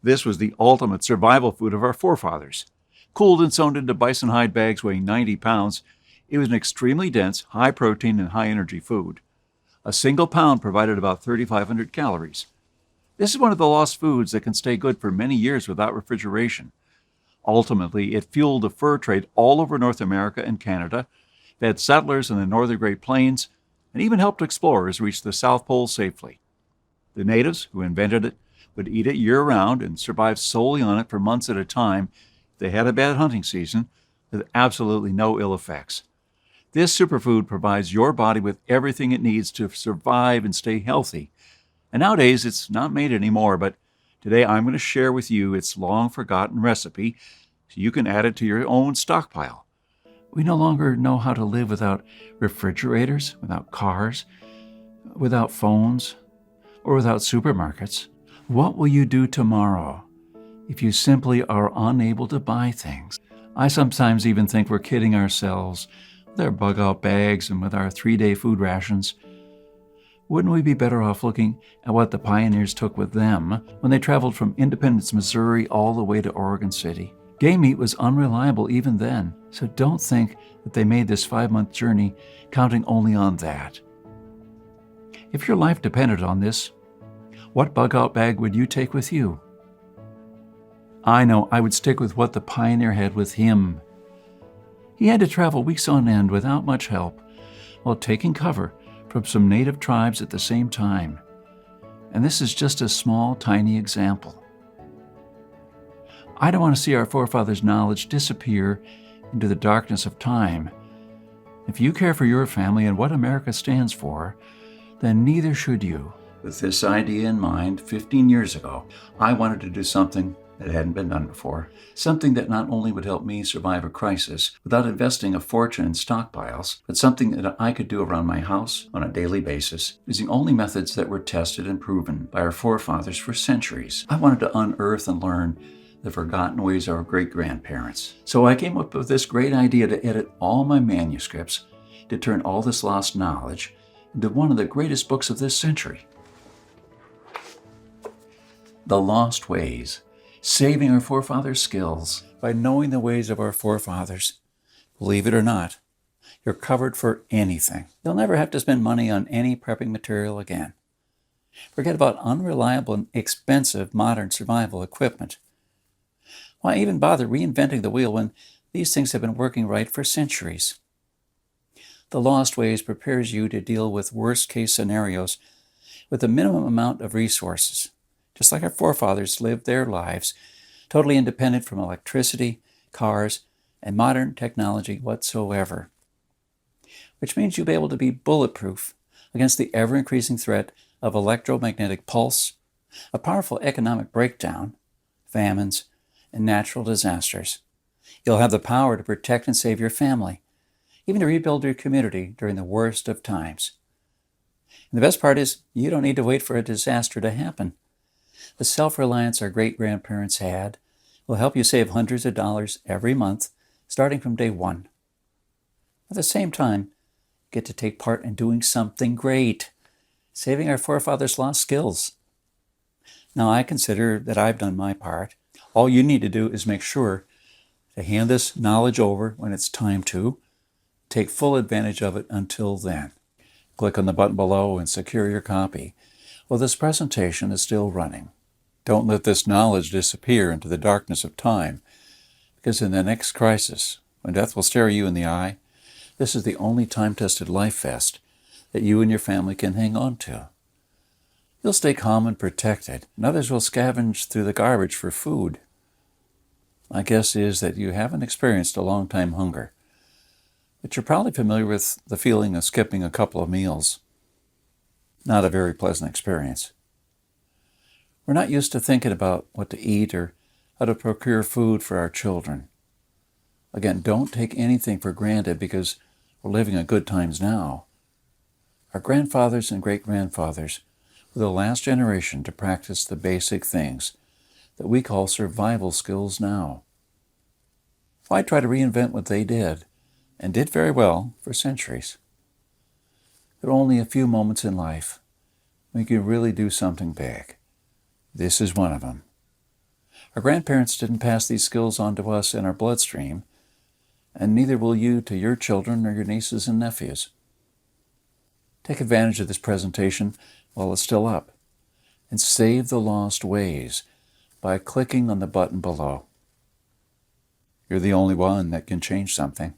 This was the ultimate survival food of our forefathers. Cooled and sewn into bison hide bags weighing 90 pounds, it was an extremely dense, high protein, and high energy food. A single pound provided about 3,500 calories. This is one of the lost foods that can stay good for many years without refrigeration. Ultimately, it fueled the fur trade all over North America and Canada, fed settlers in the northern Great Plains, and even helped explorers reach the South Pole safely. The natives who invented it would eat it year-round and survive solely on it for months at a time if they had a bad hunting season, with absolutely no ill effects. This superfood provides your body with everything it needs to survive and stay healthy. And nowadays, it's not made anymore, but today I'm going to share with you its long-forgotten recipe so you can add it to your own stockpile. We no longer know how to live without refrigerators, without cars, without phones, or without supermarkets. What will you do tomorrow if you simply are unable to buy things? I sometimes even think we're kidding ourselves with our bug-out bags and with our 3-day food rations. Wouldn't we be better off looking at what the pioneers took with them when they traveled from Independence, Missouri, all the way to Oregon City? Game meat was unreliable even then, so don't think that they made this 5-month journey counting only on that. If your life depended on this, what bug-out bag would you take with you? I know I would stick with what the pioneer had with him. He had to travel weeks on end without much help, while taking cover from some native tribes at the same time. And this is just a small, tiny example. I don't want to see our forefathers' knowledge disappear into the darkness of time. If you care for your family and what America stands for, then neither should you. With this idea in mind, 15 years ago, I wanted to do something that hadn't been done before. Something that not only would help me survive a crisis without investing a fortune in stockpiles, but something that I could do around my house on a daily basis, using only methods that were tested and proven by our forefathers for centuries. I wanted to unearth and learn the forgotten ways of our great-grandparents. So I came up with this great idea to edit all my manuscripts, to turn all this lost knowledge into one of the greatest books of this century. The Lost Ways. Saving our forefathers' skills. By knowing the ways of our forefathers, believe it or not, you're covered for anything. You'll never have to spend money on any prepping material again. Forget about unreliable and expensive modern survival equipment. Why even bother reinventing the wheel when these things have been working right for centuries? The Lost Ways prepares you to deal with worst-case scenarios with a minimum amount of resources, just like our forefathers lived their lives, totally independent from electricity, cars, and modern technology whatsoever. Which means you'll be able to be bulletproof against the ever-increasing threat of electromagnetic pulse, a powerful economic breakdown, famines, and natural disasters. You'll have the power to protect and save your family, even to rebuild your community during the worst of times. And the best part is, you don't need to wait for a disaster to happen. The self-reliance our great-grandparents had will help you save hundreds of dollars every month, starting from day one. At the same time, get to take part in doing something great, saving our forefathers' lost skills. Now, I consider that I've done my part. All you need to do is make sure to hand this knowledge over when it's time to. Take full advantage of it until then. Click on the button below and secure your copy while this presentation is still running. Don't let this knowledge disappear into the darkness of time, because in the next crisis, when death will stare you in the eye, this is the only time-tested life vest that you and your family can hang on to. You'll stay calm and protected, and others will scavenge through the garbage for food. My guess is that you haven't experienced a long-time hunger, but you're probably familiar with the feeling of skipping a couple of meals. Not a very pleasant experience. We're not used to thinking about what to eat or how to procure food for our children. Again, don't take anything for granted because we're living in good times now. Our grandfathers and great-grandfathers were the last generation to practice the basic things that we call survival skills now. Why try to reinvent what they did, and did very well for centuries? There are only a few moments in life when you can really do something big. This is one of them. Our grandparents didn't pass these skills on to us in our bloodstream, and neither will you to your children or your nieces and nephews. Take advantage of this presentation while it's still up, and save the lost ways by clicking on the button below. You're the only one that can change something.